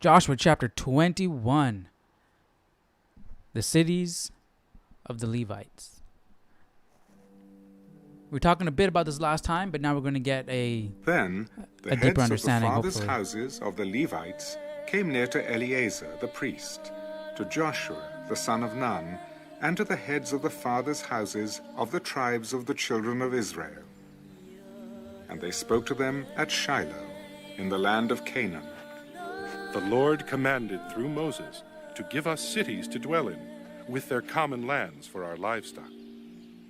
Joshua chapter 21. The cities of the Levites. We were talking a bit about this last time, but now we're going to get Then the a deeper heads of the understanding, fathers' hopefully. houses of the Levites came near to Eleazar the priest, to Joshua the son of Nun, and to the heads of the fathers' houses of the tribes of the children of Israel. And they spoke to them at Shiloh, in the land of Canaan. The Lord commanded through Moses to give us cities to dwell in, with their common lands for our livestock.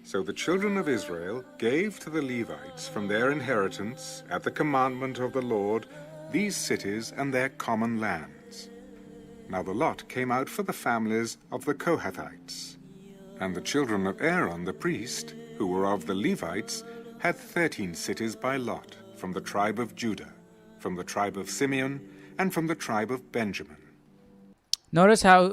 So the children of Israel gave to the Levites from their inheritance, at the commandment of the Lord, these cities and their common lands. Now the lot came out for the families of the Kohathites. And the children of Aaron the priest, who were of the Levites, had 13 cities by lot, from the tribe of Judah, from the tribe of Simeon, and from the tribe of Benjamin. Notice how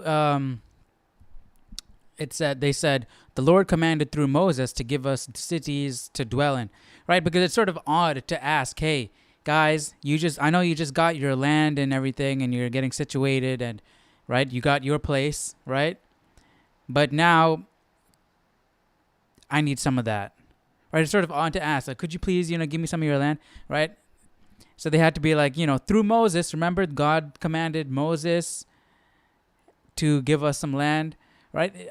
they said, the Lord commanded through Moses to give us cities to dwell in, right? Because it's sort of odd to ask, hey, guys, I know you just got your land and everything and you're getting situated and, right, you got your place, right? But now I need some of that, right? It's sort of odd to ask, like, could you please, give me some of your land, right? So they had to be like, through Moses, remember God commanded Moses to give us some land, right?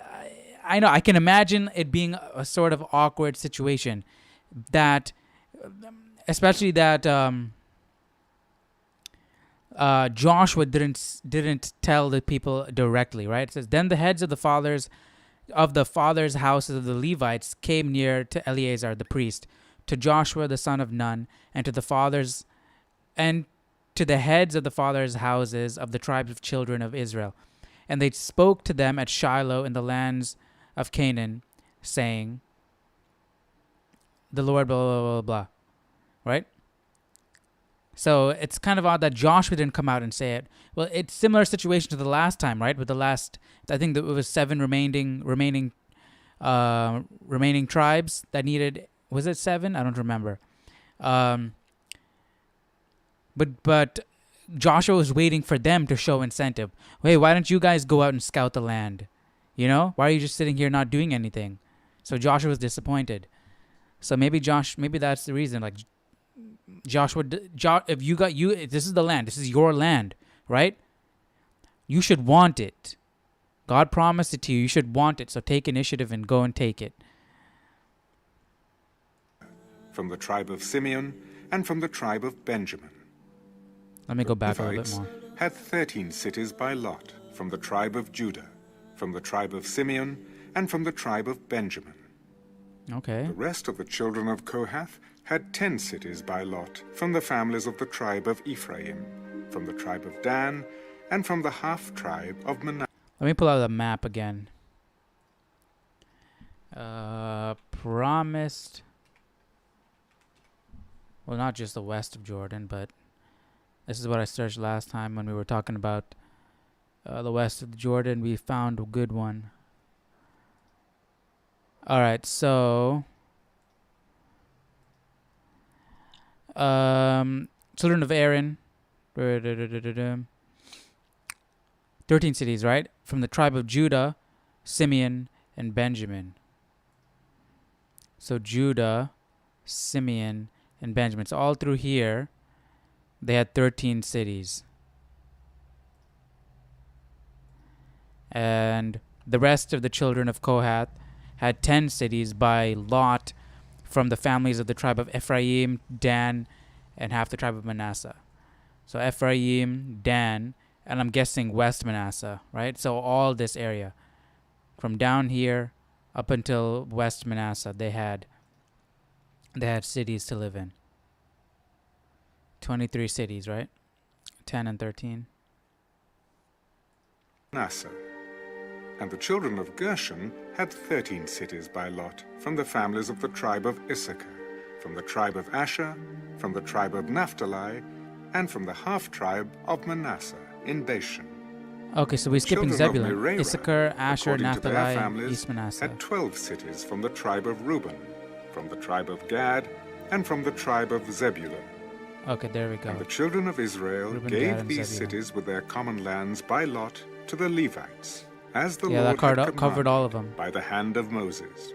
I know, I can imagine it being a sort of awkward situation that, especially that Joshua didn't tell the people directly, right? It says, then the heads of the fathers' houses of the Levites came near to Eleazar the priest, to Joshua the son of Nun, and to the heads of the fathers' houses of the tribes of children of Israel. And they spoke to them at Shiloh in the lands of Canaan, saying, the Lord blah, blah, blah, blah, right? So it's kind of odd that Joshua didn't come out and say it. Well, it's similar situation to the last time, right? With the last, I think that it was 7 remaining tribes that needed, was it 7? I don't remember. But Joshua was waiting for them to show incentive. Hey, why don't you guys go out and scout the land? Why are you just sitting here not doing anything? So Joshua was disappointed. So maybe that's the reason. Like Joshua, if this is the land, this is your land, right? You should want it. God promised it to you. You should want it. So take initiative and go and take it. From the tribe of Simeon and from the tribe of Benjamin. Let me go back a little bit Levites more. had 13 cities by lot, from the tribe of Judah, from the tribe of Simeon, and from the tribe of Benjamin. Okay. The rest of the children of Kohath had 10 cities by lot, from the families of the tribe of Ephraim, from the tribe of Dan, and from the half-tribe of Manasseh. Let me pull out the map again. Promised. Well, not just the west of Jordan, but this is what I searched last time when we were talking about the west of Jordan. We found a good one. All right, so children of Aaron, 13 cities, right? From the tribe of Judah, Simeon, and Benjamin. So Judah, Simeon, and Benjamin. So all through here, they had 13 cities. And the rest of the children of Kohath had 10 cities by lot from the families of the tribe of Ephraim, Dan, and half the tribe of Manasseh. So Ephraim, Dan, and I'm guessing West Manasseh, right? So all this area. From down here up until West Manasseh, they had cities to live in. 23 cities, right? 10 and 13. Manasseh. And the children of Gershon had 13 cities by lot, from the families of the tribe of Issachar, from the tribe of Asher, from the tribe of Naphtali, and from the half-tribe of Manasseh in Bashan. Okay, so we're skipping Children of Zebulun. Merari, Issachar, Asher, according to their Naphtali, families, East Manasseh. had 12 cities from the tribe of Reuben, from the tribe of Gad, and from the tribe of Zebulun. Okay, there we And the go. children of Israel Reuben, Gad, gave and these Zebulun. cities with their common lands by lot to the Levites, as the Yeah, that Lord had covered all of commanded them. by the hand of Moses.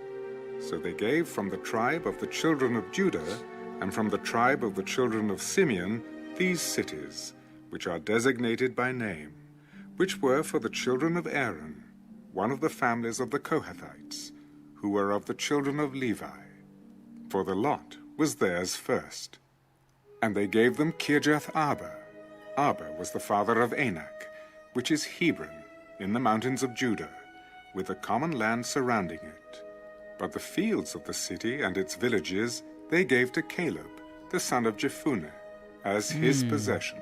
So they gave from the tribe of the children of Judah and from the tribe of the children of Simeon these cities, which are designated by name, which were for the children of Aaron, one of the families of the Kohathites, who were of the children of Levi. For the lot was theirs first. And they gave them Kirjath Arba. Arba was the father of Anak, which is Hebron, in the mountains of Judah, with the common land surrounding it. But the fields of the city and its villages they gave to Caleb, the son of Jephunneh, as his possession.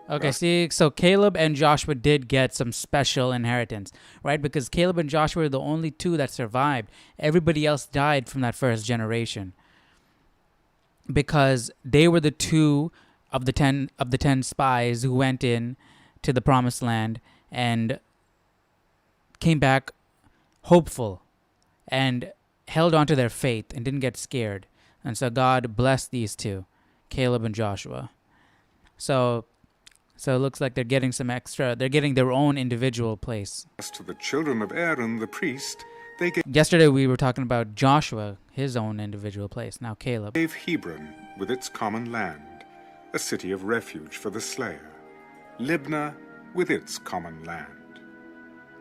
Okay, see, so Caleb and Joshua did get some special inheritance, right? Because Caleb and Joshua were the only two that survived. Everybody else died from that first generation. Because they were the two of the 10 spies who went in to the promised land and came back hopeful and held on to their faith and didn't get scared. And so God blessed these two, Caleb and Joshua. So it looks like they're getting some extra. They're getting their own individual place. As to the children of Aaron the priest, they Yesterday we were talking about Joshua, his own individual place. Now Caleb. gave Hebron with its common land, a city of refuge for the slayer, Libnah with its common land,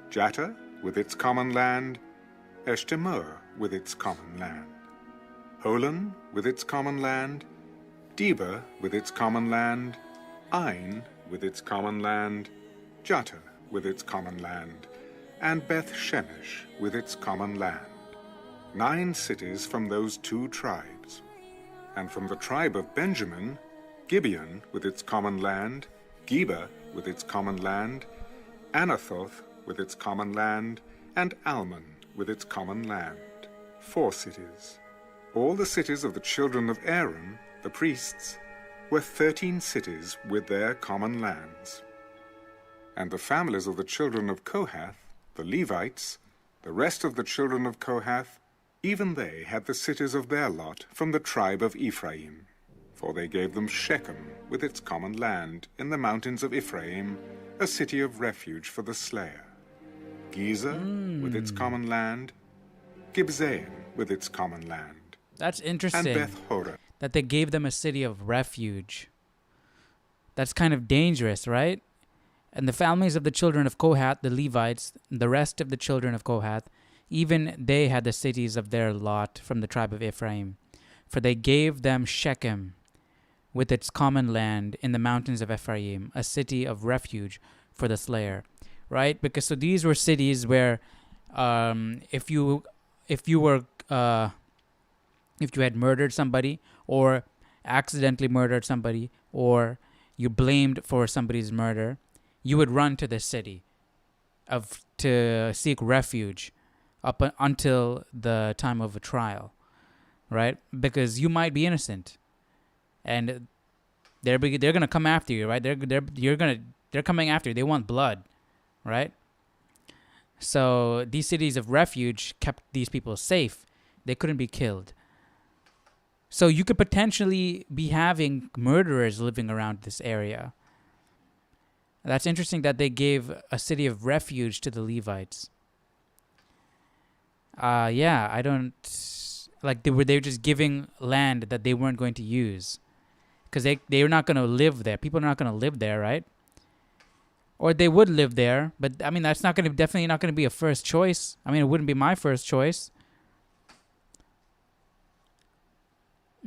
Jattah with its common land, Eshtemoa with its common land, Holon with its common land, Debir with its common land, Ain with its common land, Jattah with its common land, and Beth Shemesh with its common land. 9 cities from those 2 tribes. And from the tribe of Benjamin, Gibeon with its common land, Geba with its common land, Anathoth with its common land, and Almon with its common land. 4 cities. All the cities of the children of Aaron, the priests, were 13 cities with their common lands. And the families of the children of Kohath, the Levites, the rest of the children of Kohath, even they had the cities of their lot from the tribe of Ephraim. For they gave them Shechem with its common land in the mountains of Ephraim, a city of refuge for the slayer, Gezer with its common land, Gibzaim with its common land, That's and interesting. Beth Horon. That they gave them a city of refuge. That's kind of dangerous, right? And the families of the children of Kohath, the Levites, the rest of the children of Kohath, even they had the cities of their lot from the tribe of Ephraim. For they gave them Shechem with its common land in the mountains of Ephraim, a city of refuge for the slayer. Right? Because so these were cities where if you had murdered somebody or accidentally murdered somebody or you blamed for somebody's murder, you would run to the city to seek refuge up until the time of a trial, right? Because you might be innocent, and they're gonna come after you, right? They're coming after you. They want blood, right? So these cities of refuge kept these people safe. They couldn't be killed. So you could potentially be having murderers living around this area. That's interesting that they gave a city of refuge to the Levites. Yeah, I don't like they were just giving land that they weren't going to use, because they're not going to live there. People are not going to live there, right? Or they would live there, but I mean that's definitely not going to be a first choice. I mean it wouldn't be my first choice.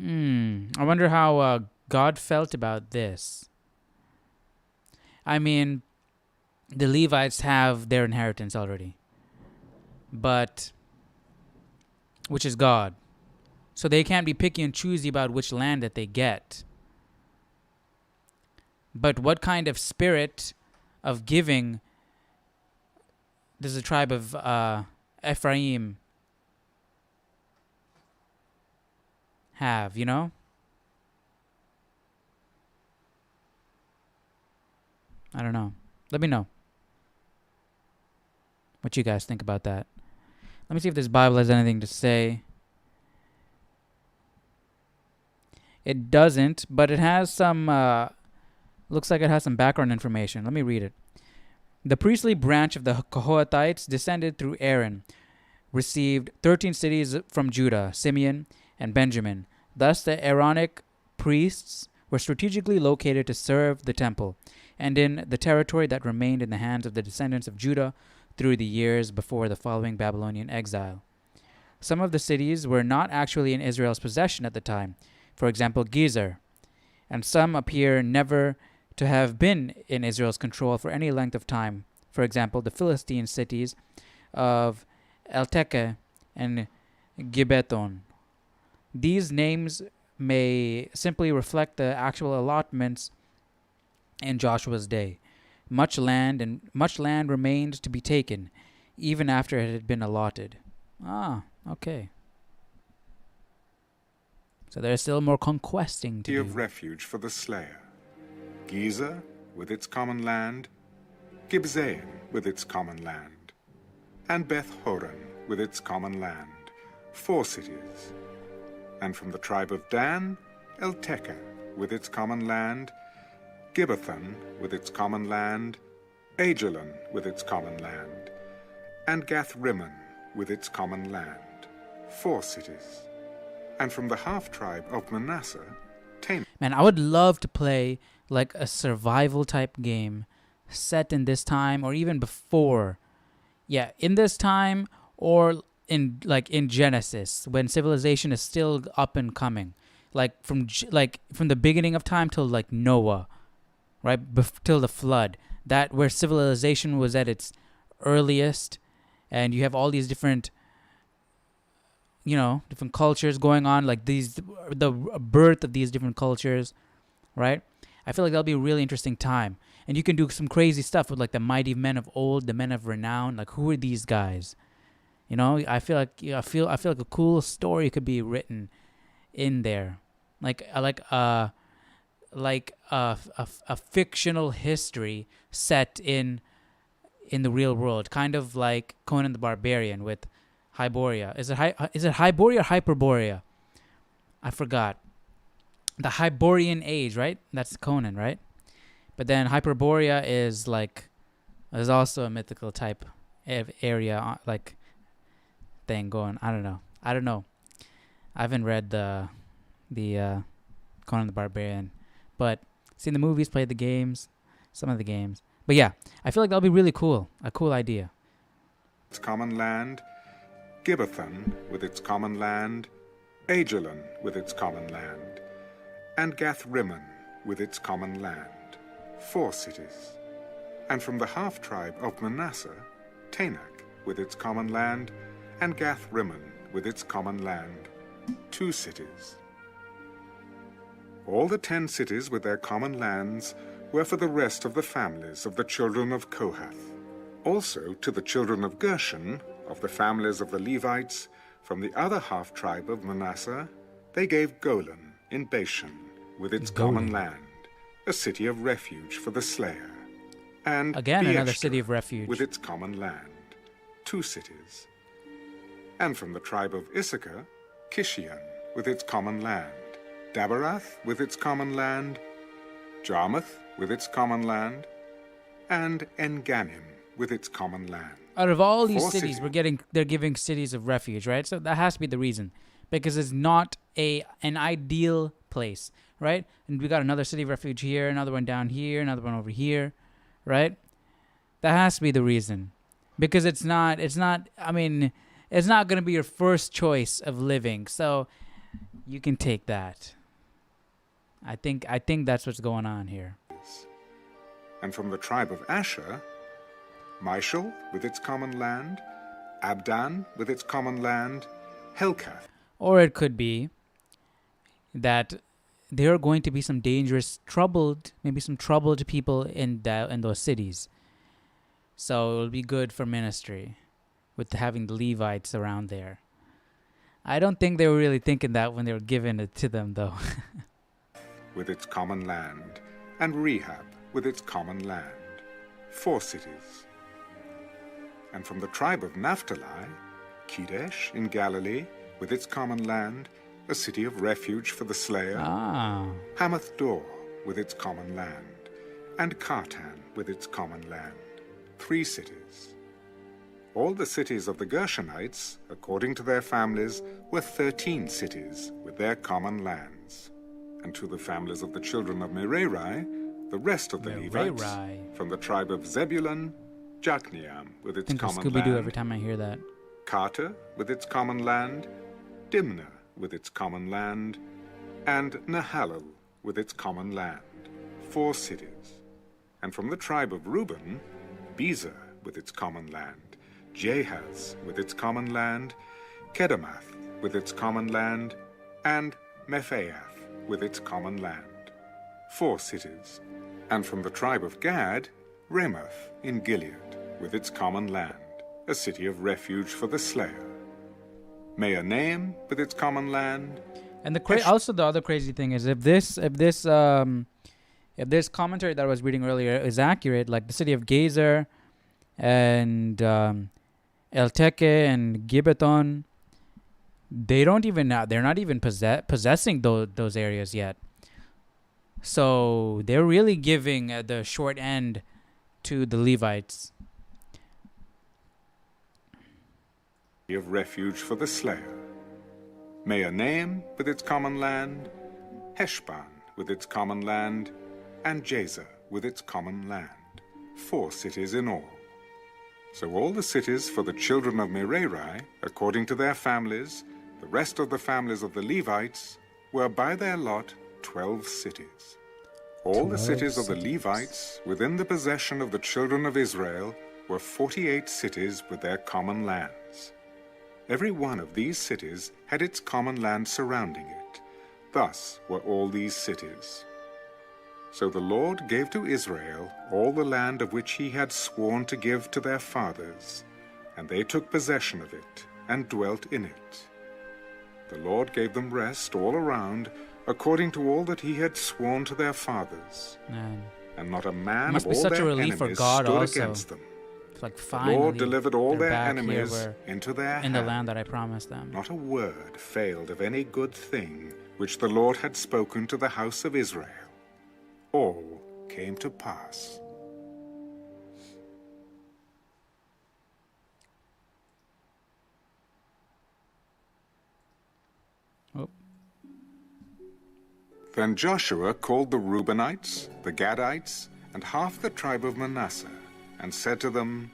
I wonder how God felt about this. I mean, the Levites have their inheritance already, but which is God. So they can't be picky and choosy about which land that they get. But what kind of spirit of giving does the tribe of Ephraim have, you know? I don't know. Let me know what you guys think about that. Let me see if this Bible has anything to say. It doesn't, but it has some, looks like it has some background information. Let me read it. The priestly branch of the Kohathites descended through Aaron, received 13 cities from Judah, Simeon, and Benjamin. Thus, the Aaronic priests were strategically located to serve the temple and in the territory that remained in the hands of the descendants of Judah through the years before the following Babylonian exile. Some of the cities were not actually in Israel's possession at the time, for example, Gezer, and some appear never to have been in Israel's control for any length of time. For example, the Philistine cities of DANTECK and Gibeton. These names may simply reflect the actual allotments in Joshua's day. Much land remained to be taken, even after it had been allotted. Ah, okay. So there's still more conquesting to do. Of refuge for the slayer. Gezer with its common land, Gibzaim with its common land, and Beth Horon with its common land, 4 cities. And from the tribe of Dan, Eltekeh with its common land, Gibbethon with its common land, Ajalon with its common land, and Gath-Rimmon with its common land, 4 cities. And from the half-tribe of Manasseh, Tanakh. Man, I would love to play like a survival type game set in this time or even before. Yeah, in this time or in Genesis when civilization is still up and coming. Like from the beginning of time till like Noah, right? Till the flood. That where civilization was at its earliest, and you have all these different different cultures going on, like the birth of these different cultures, right? I feel like that'll be a really interesting time. And you can do some crazy stuff with like the mighty men of old, the men of renown. Like, who are these guys? I feel like a cool story could be written in there, like a fictional history set in the real world, kind of like Conan the Barbarian with Hyboria. Is it Hyboria or Hyperborea? I forgot. The Hyborian age, right? That's Conan, right? But then Hyperborea is also a mythical type of area, like thing going. I don't know. I haven't read the Conan the Barbarian, but seen the movies, played the games, some of the games. But yeah, I feel like that'll be really cool. A cool idea. Its common land, Gibbethon with its common land, Ajalon with its common land, and Gath-Rimmon with its common land, 4 cities. And from the half-tribe of Manasseh, Tanakh with its common land, and Gath-Rimmon with its common land, 2 cities. All the 10 cities with their common lands were for the rest of the families of the children of Kohath. Also to the children of Gershon, of the families of the Levites, from the other half-tribe of Manasseh, they gave Golan in Bashan with its common land, a city of refuge for the slayer. And again, another Beeshter city of refuge with its common land, 2 cities. And from the tribe of Issachar, Kishion with its common land, Daberath with its common land, Jarmuth with its common land, and En-Ganim with its common land. Out of all these 4 cities, they're giving cities of refuge, right? So that has to be the reason, because it's not an ideal place, right? And we got another city of refuge here, another one down here, another one over here, right? That has to be the reason, because it's not going to be your first choice of living. So you can take that. I think that's what's going on here. And from the tribe of Asher, Mishal with its common land, Abdan with its common land, Helkath. Or it could be that there are going to be some troubled people in those cities. So it'll be good for ministry with having the Levites around there. I don't think they were really thinking that when they were giving it to them, though. With its common land, and Rehab with its common land, 4 cities. And from the tribe of Naphtali, Kedesh in Galilee with its common land, a city of refuge for the slayer, Hamath Dor with its common land, and Kartan with its common land, 3 cities. All the cities of the Gershonites, according to their families, were 13 cities with their common lands. And to the families of the children of Merari, the rest of the Levites, from the tribe of Zebulun, Jokneam with its common Scooby-Doo land, every time I hear that. Carter with its common land, Dimnah with its common land, and Nahalal with its common land, 4 cities. And from the tribe of Reuben, Bezer with its common land, Jahaz with its common land, Kedemoth with its common land, and Mephaath with its common land, 4 cities. And from the tribe of Gad, Ramoth in Gilead with its common land, a city of refuge for the slayer. Mahanaim with its common land. And also the other crazy thing is if this commentary that I was reading earlier is accurate, like the city of Gezer and Elteke and Gibbeton, they're not even possessing those areas yet. So they're really giving the short end to the Levites. Of refuge for the slayer. Mahanaim with its common land, Heshbon with its common land, and Jazer with its common land, 4 cities in all. So all the cities for the children of Merari, according to their families, the rest of the families of the Levites, were by their lot 12 cities. All the cities of the Levites within the possession of the children of Israel were 48 cities with their common lands. Every one of these cities had its common land surrounding it. Thus were all these cities. So the Lord gave to Israel all the land of which he had sworn to give to their fathers, and they took possession of it and dwelt in it. The Lord gave them rest all around, according to all that he had sworn to their fathers. Man. And not a man Must of be all such their a relief for enemies God stood also. against them. It's like The finally Lord delivered all they're their back enemies here into their in the hand. land that I promised them. Not a word failed of any good thing which the Lord had spoken to the house of Israel. All came to pass. Oh. Then Joshua called the Reubenites, the Gadites, and half the tribe of Manasseh, and said to them,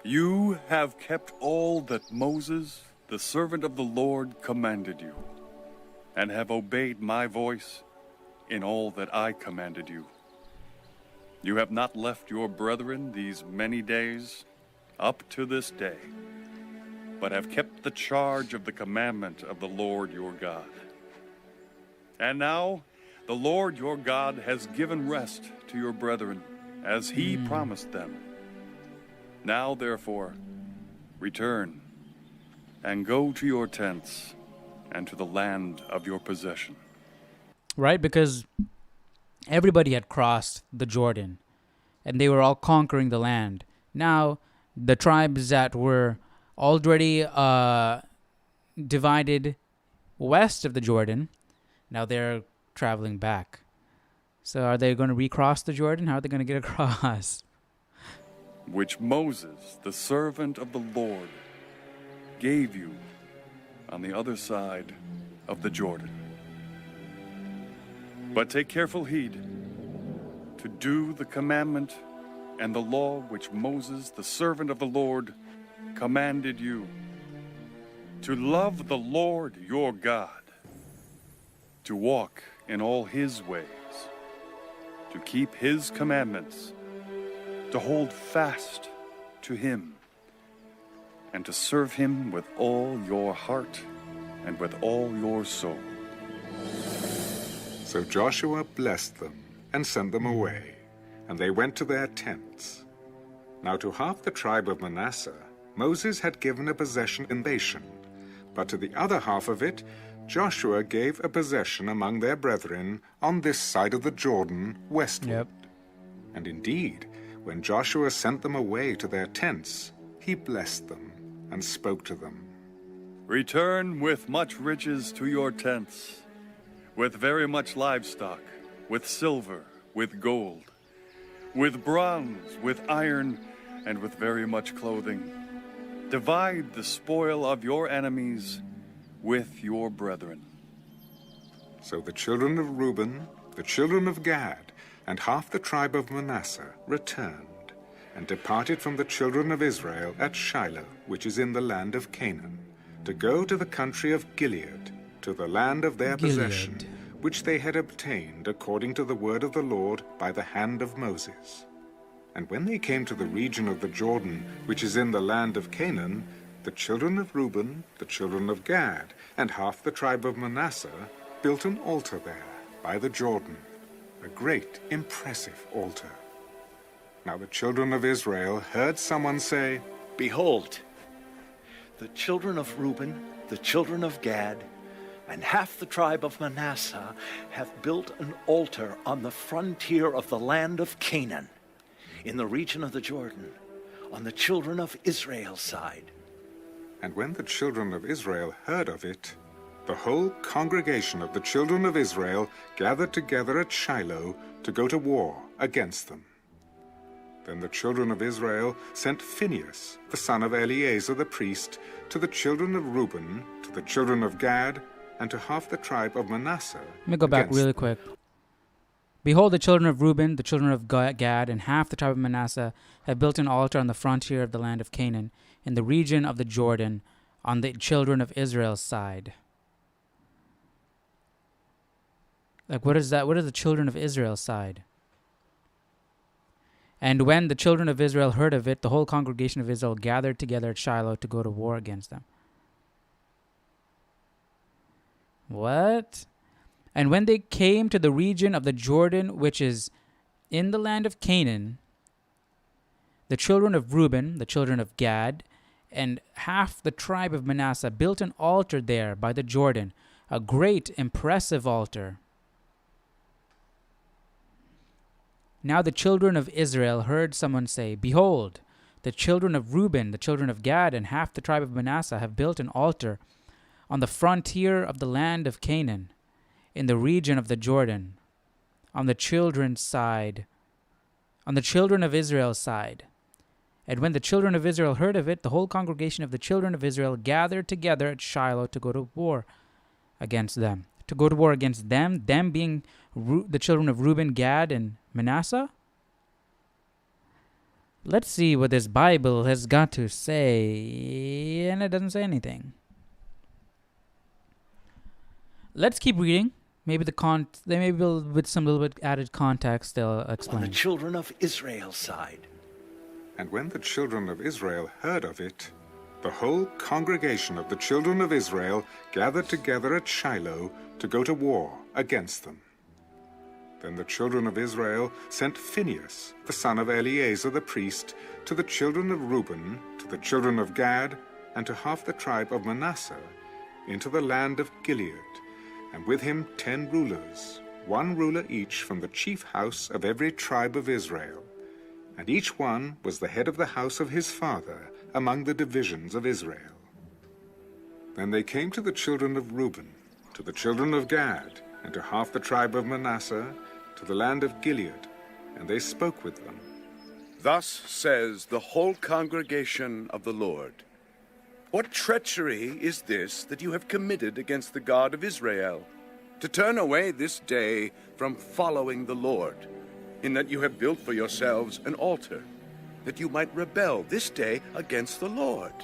You have kept all that Moses, the servant of the Lord, commanded you, and have obeyed my voice in all that I commanded you. You have not left your brethren these many days, up to this day, but have kept the charge of the commandment of the Lord your God. And now the Lord your God has given rest to your brethren, as he promised them. Now, therefore, return and go to your tents and to the land of your possession. Right? Because everybody had crossed the Jordan and they were all conquering the land. Now, the tribes that were already divided west of the Jordan, now they're traveling back. So are they going to recross the Jordan? How are they going to get across? Which Moses, the servant of the Lord, gave you on the other side of the Jordan. But take careful heed to do the commandment and the law which Moses, the servant of the Lord, commanded you, to love the Lord your God, to walk in all his ways, to keep his commandments, to hold fast to him, and to serve him with all your heart and with all your soul. So Joshua blessed them and sent them away, and they went to their tents. Now to half the tribe of Manasseh, Moses had given a possession in Bashan, but to the other half of it, Joshua gave a possession among their brethren on this side of the Jordan westward. Yep. And indeed, when Joshua sent them away to their tents, he blessed them and spoke to them. Return with much riches to your tents, with very much livestock, with silver, with gold, with bronze, with iron, and with very much clothing. Divide the spoil of your enemies with your brethren. So the children of Reuben, the children of Gad, and half the tribe of Manasseh returned, and departed from the children of Israel at Shiloh, which is in the land of Canaan, to go to the country of Gilead, to the land of their possession, which they had obtained according to the word of the Lord by the hand of Moses. And when they came to the region of the Jordan, which is in the land of Canaan, the children of Reuben, the children of Gad, and half the tribe of Manasseh built an altar there by the Jordan, a great, impressive altar. Now the children of Israel heard someone say, Behold, the children of Reuben, the children of Gad, and half the tribe of Manasseh have built an altar on the frontier of the land of Canaan, in the region of the Jordan, on the children of Israel's side. And when the children of Israel heard of it, the whole congregation of the children of Israel gathered together at Shiloh to go to war against them. Then the children of Israel sent Phinehas, the son of Eleazar the priest, to the children of Reuben, to the children of Gad, and to half the tribe of Manasseh. Let me go back really quick. Behold, the children of Reuben, the children of Gad, and half the tribe of Manasseh have built an altar on the frontier of the land of Canaan, in the region of the Jordan, on the children of Israel's side. Like, what is that? What is the children of Israel's side? And when the children of Israel heard of it, the whole congregation of Israel gathered together at Shiloh to go to war against them. What? And when they came to the region of the Jordan, which is in the land of Canaan, the children of Reuben, the children of Gad, and half the tribe of Manasseh built an altar there by the Jordan, a great, impressive altar. Now the children of Israel heard someone say, Behold, the children of Reuben, the children of Gad, and half the tribe of Manasseh have built an altar on the frontier of the land of Canaan, in the region of the Jordan, on the children's side, on the children of Israel's side. And when the children of Israel heard of it, the whole congregation of the children of Israel gathered together at Shiloh to go to war against them. To go to war against them being the children of Reuben, Gad, and Manasseh? Let's see what this Bible has got to say. And it doesn't say anything. Let's keep reading. Maybe with some little bit added context, they'll explain. On the children of Israel's side. And when the children of Israel heard of it, the whole congregation of the children of Israel gathered together at Shiloh to go to war against them. Then the children of Israel sent Phinehas, the son of Eleazar the priest, to the children of Reuben, to the children of Gad, and to half the tribe of Manasseh, into the land of Gilead, and with him 10 rulers, 1 ruler each from the chief house of every tribe of Israel. And each one was the head of the house of his father among the divisions of Israel. Then they came to the children of Reuben, to the children of Gad, and to half the tribe of Manasseh, to the land of Gilead, and they spoke with them. Thus says the whole congregation of the Lord, What treachery is this that you have committed against the God of Israel, to turn away this day from following the Lord, in that you have built for yourselves an altar, that you might rebel this day against the Lord?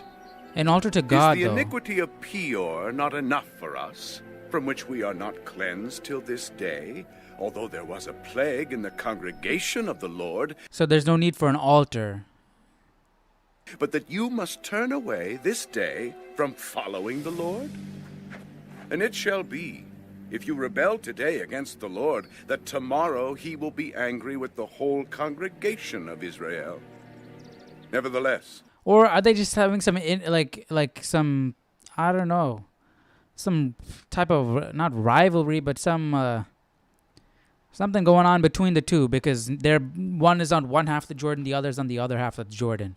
An altar to God, Is the though. iniquity of Peor not enough for us, from which we are not cleansed till this day, although there was a plague in the congregation of the Lord? So there's no need for an altar. But that you must turn away this day from following the Lord? And it shall be, if you rebel today against the Lord, that tomorrow he will be angry with the whole congregation of Israel. Nevertheless, Or are they just having some some, I don't know, some type of not rivalry, but some something going on between the two, because one is on one half of the Jordan, the other is on the other half of the Jordan.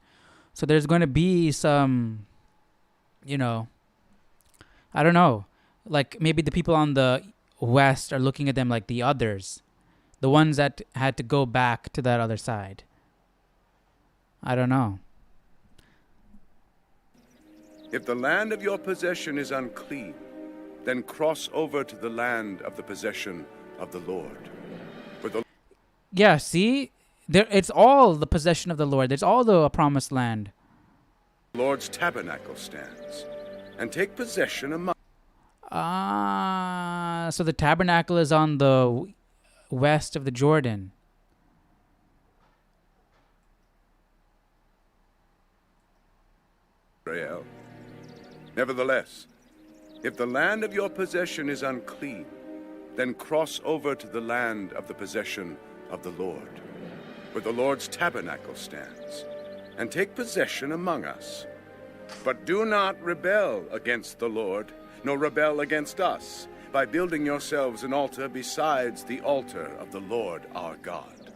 So there's going to be some, I don't know. Like maybe the people on the west are looking at them like the others, the ones that had to go back to that other side. I don't know. If the land of your possession is unclean, then cross over to the land of the possession of the Lord. For the Yeah, see? There, it's all the possession of the Lord. There's all the promised land. Lord's tabernacle stands, and take possession among. So the tabernacle is on the west of the Jordan. Israel. Nevertheless, if the land of your possession is unclean, then cross over to the land of the possession of the Lord, where the Lord's tabernacle stands, and take possession among us. But do not rebel against the Lord, nor rebel against us, by building yourselves an altar besides the altar of the Lord our God.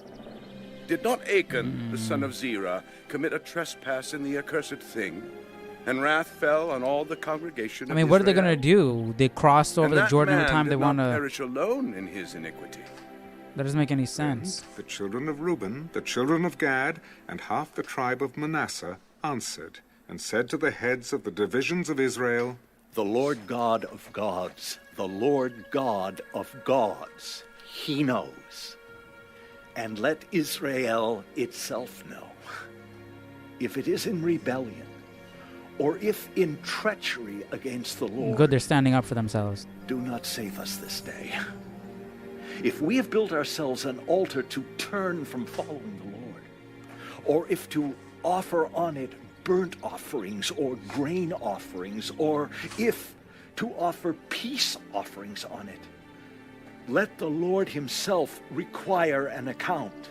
Did not Achan, the son of Zerah, commit a trespass in the accursed thing? And wrath fell on all the congregation of What are they Israel. going to do? They crossed over And the that Jordan every man time they did not want to... perish alone in his iniquity. That doesn't make any sense. The children of Reuben, the children of Gad, and half the tribe of Manasseh answered and said to the heads of the divisions of Israel, The Lord God of gods, the Lord God of gods, he knows. And let Israel itself know. If it is in rebellion, or if in treachery against the Lord, Good, they're standing up for themselves. do not save us this day. If we have built ourselves an altar to turn from following the Lord, or if to offer on it burnt offerings or grain offerings, or if to offer peace offerings on it, let the Lord himself require an account.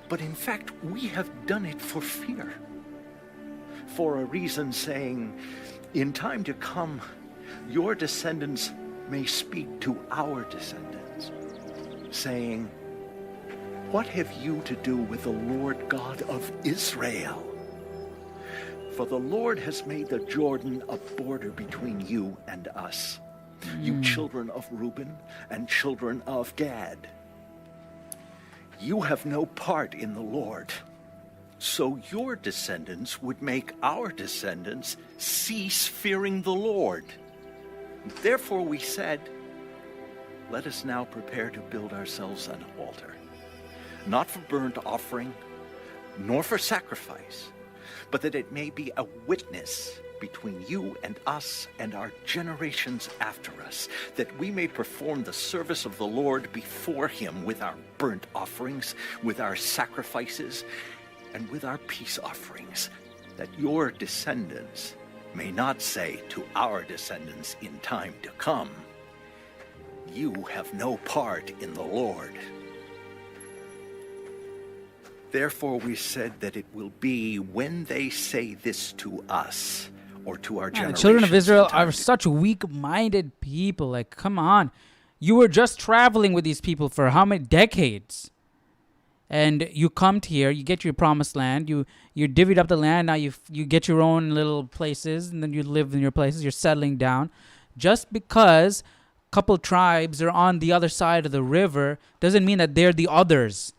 But in fact, we have done it for fear, for a reason saying, in time to come, your descendants may speak to our descendants, saying, what have you to do with the Lord God of Israel? For the Lord has made the Jordan a border between you and us, you children of Reuben and children of Gad. You have no part in the Lord, so your descendants would make our descendants cease fearing the Lord. Therefore we said, let us now prepare to build ourselves an altar, not for burnt offering, nor for sacrifice, but that it may be a witness between you and us and our generations after us, that we may perform the service of the Lord before him with our burnt offerings, with our sacrifices, and with our peace offerings, that your descendants may not say to our descendants in time to come, you have no part in the Lord. Therefore we said that it will be when they say this to us, or to our Man, generations. the children of Israel in time are to such weak-minded people. Like, come on. You were just traveling with these people for how many decades? And you come to here, you get your promised land, you divvied up the land, now you get your own little places, and then you live in your places, you're settling down. Just because a couple tribes are on the other side of the river doesn't mean that they're the others.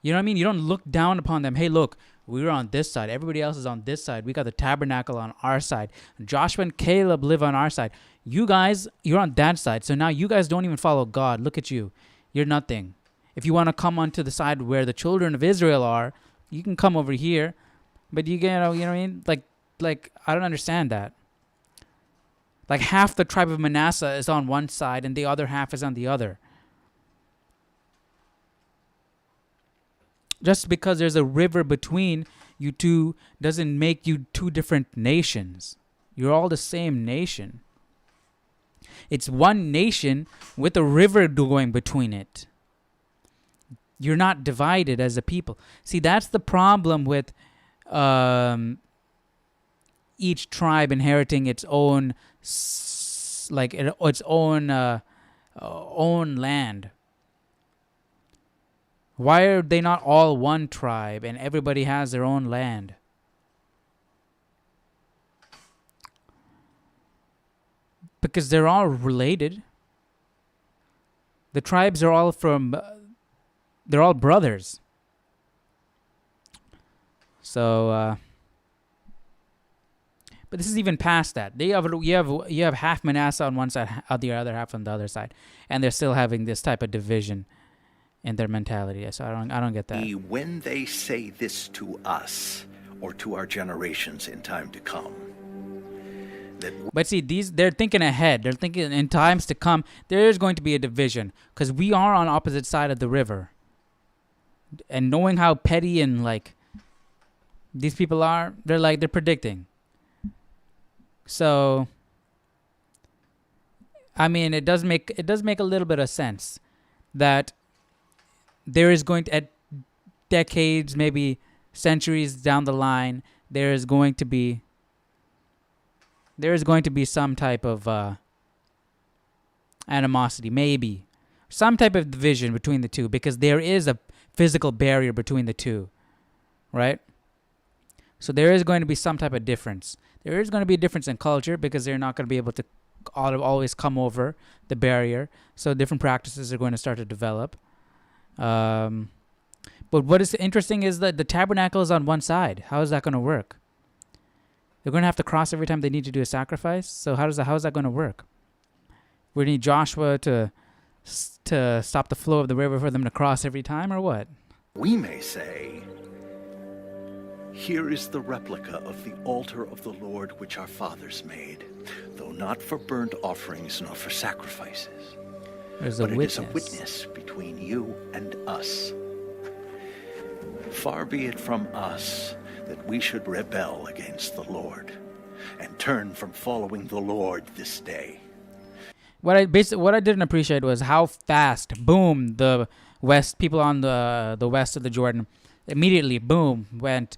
You know what I mean? You don't look down upon them. Hey, look, we're on this side. Everybody else is on this side. We got the tabernacle on our side. Joshua and Caleb live on our side. You guys, you're on that side. So now you guys don't even follow God. Look at you. You're nothing. If you want to come onto the side where the children of Israel are, you can come over here. But you know what I mean? Like I don't understand that. Like half the tribe of Manasseh is on one side and the other half is on the other. Just because there's a river between you two doesn't make you two different nations. You're all the same nation. It's one nation with a river going between it. You're not divided as a people. See, that's the problem with each tribe inheriting its own, its own land. Why are they not all one tribe and everybody has their own land? because they're all related. The tribes are all they're all brothers. So, but this is even past that. You have half Manasseh on one side, the other half on the other side, and they're still having this type of division in their mentality. So I don't get that. When they say this to us or to our generations in time to come, but see, they're thinking ahead. They're thinking in times to come, there is going to be a division because we are on opposite side of the river. And knowing how petty and like these people are, they're predicting. So, I mean, it does make a little bit of sense that there is going to, at decades, maybe centuries down the line, there is going to be some type of animosity, maybe some type of division between the two, because there is a physical barrier between the two, right? So there is going to be some type of difference. There is going to be a difference in culture because they're not going to be able to always come over the barrier. So different practices are going to start to develop. But what is interesting is that the tabernacle is on one side. How is that going to work? They're going to have to cross every time they need to do a sacrifice. So how is that going to work? We need Joshua to stop the flow of the river for them to cross every time, or what? we may say, "Here is the replica of the altar of the Lord which our fathers made, though not for burnt offerings nor for sacrifices. There's a But it is witness. a witness between you and us. Far be it from us that we should rebel against the Lord and turn from following the Lord this day." What I didn't appreciate was how fast, boom, the people on the west of the Jordan, immediately, boom, went,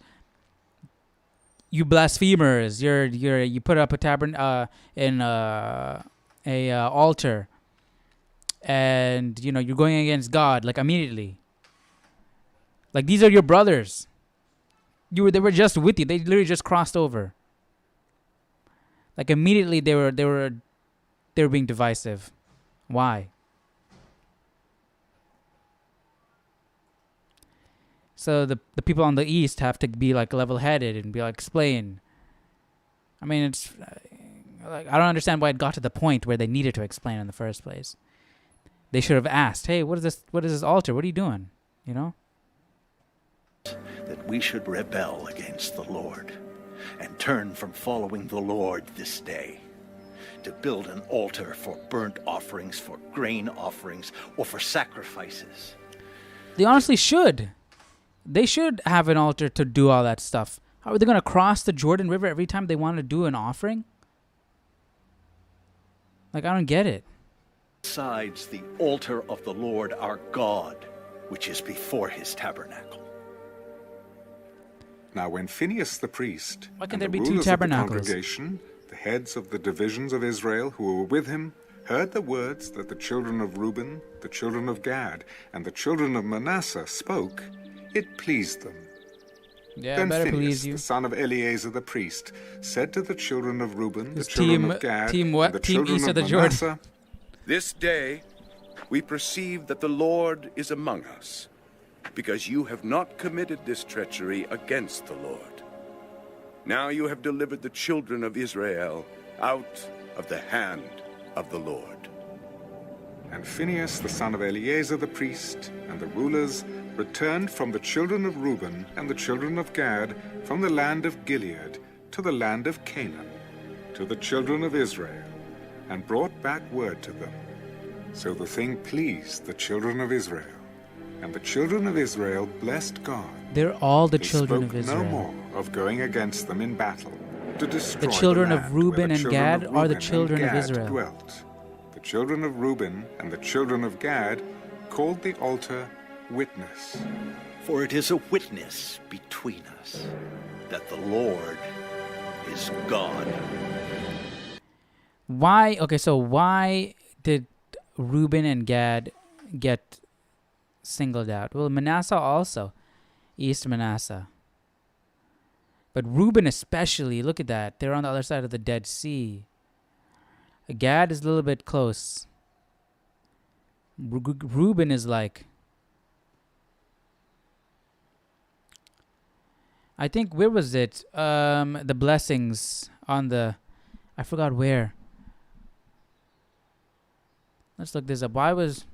"You blasphemers! You put up a altar, and you're going against God." Like immediately. Like, these are your brothers. They were just with you. They literally just crossed over. Like immediately they were being divisive. Why? So the people on the east have to be like level-headed and be like, explain. I mean, it's like, I don't understand why it got to the point where they needed to explain in the first place. They should have asked, "Hey, what is this? What is this altar? What are you doing?" That we should rebel against the Lord and turn from following the Lord this day, to build an altar for burnt offerings, for grain offerings, or for sacrifices. They honestly should. They should have an altar to do all that stuff. How are they going to cross the Jordan River every time they want to do an offering? Like, I don't get it. Besides the altar of the Lord our God, which is before his tabernacle. Now when Phinehas the priest Why can't and there the be two rulers of the tabernacles? congregation, the heads of the divisions of Israel who were with him, heard the words that the children of Reuben, the children of Gad, and the children of Manasseh spoke, it pleased them. Yeah, Then better Phinehas, please you. the son of Eleazar the priest, said to the children of Reuben, the This children team- of Gad, team what? and the Team children east of of the Jordan. Manasseh, This day we perceive that the Lord is among us, because you have not committed this treachery against the Lord. Now you have delivered the children of Israel out of the hand of the Lord. And Phinehas, the son of Eleazar the priest, and the rulers returned from the children of Reuben and the children of Gad from the land of Gilead to the land of Canaan, to the children of Israel, and brought back word to them. So the thing pleased the children of Israel, and the children of Israel blessed God. They're all the They children of spoke Israel. no more of going against them in battle, to destroy The children of land where Reuben the and children Gad of are the Reuben and children of Gad Israel. dwelt. The children of Reuben and the children of Gad called the altar Witness. For it is a witness between us that the Lord is God. Why? Okay, so why did Reuben and Gad get singled out? Well, Manasseh also, East Manasseh. But Reuben especially, look at that. They're on the other side of the Dead Sea. Gad is a little bit close. Reuben is like, I think, where was it? The blessings on the, I forgot where. Let's look this up. Why was...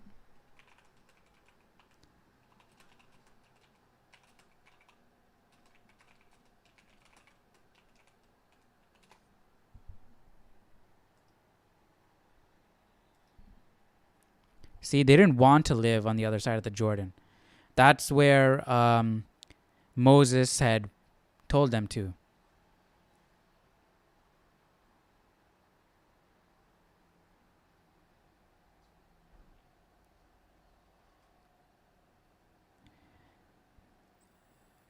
See, they didn't want to live on the other side of the Jordan. That's where Moses had told them to.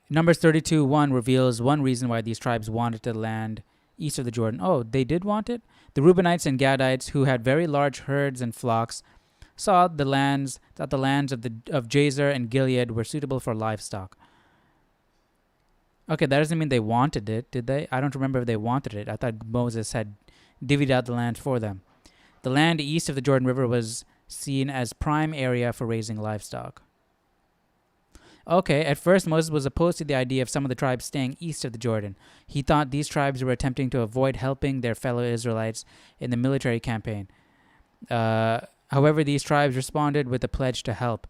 Numbers 32:1 reveals one reason why these tribes wanted the land east of the Jordan. Oh, they did want it? The Reubenites and Gadites, who had very large herds and flocks, saw that the lands of Jazer and Gilead were suitable for livestock. Okay, that doesn't mean they wanted it, did they? I don't remember if they wanted it. I thought Moses had divvied out the land for them. The land east of the Jordan River was seen as prime area for raising livestock. Okay, at first Moses was opposed to the idea of some of the tribes staying east of the Jordan. He thought these tribes were attempting to avoid helping their fellow Israelites in the military campaign. However, these tribes responded with a pledge to help.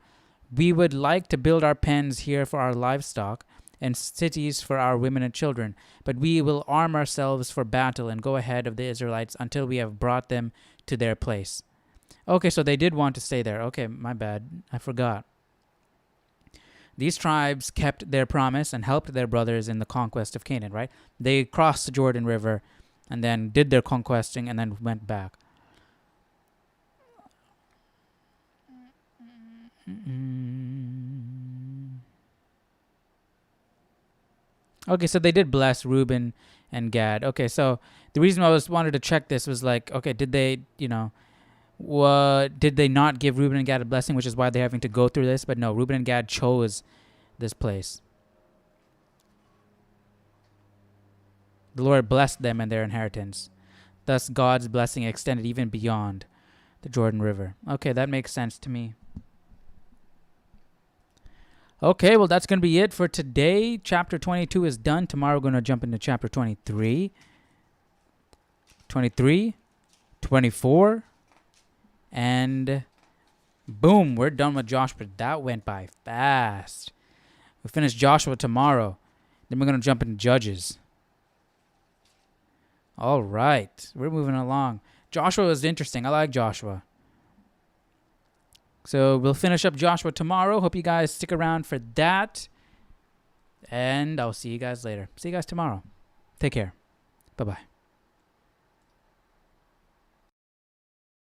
We would like to build our pens here for our livestock and cities for our women and children, but we will arm ourselves for battle and go ahead of the Israelites until we have brought them to their place. Okay, so they did want to stay there. Okay, my bad. I forgot. These tribes kept their promise and helped their brothers in the conquest of Canaan, right? They crossed the Jordan River and then did their conquesting and then went back. Okay, so they did bless Reuben and Gad. Okay, so the reason I wanted to check this was like, okay, did they, did they not give Reuben and Gad a blessing, which is why they're having to go through this? But no, Reuben and Gad chose this place. The Lord blessed them and their inheritance. Thus, God's blessing extended even beyond the Jordan River. Okay, that makes sense to me. Okay, well, that's going to be it for today. Chapter 22 is done. Tomorrow, we're going to jump into chapter 23, 24, and boom, we're done with Joshua. That went by fast. We finish Joshua tomorrow. Then we're going to jump into Judges. All right, we're moving along. Joshua was interesting. I like Joshua. So we'll finish up Joshua tomorrow. Hope you guys stick around for that. And I'll see you guys later. See you guys tomorrow. Take care. Bye-bye.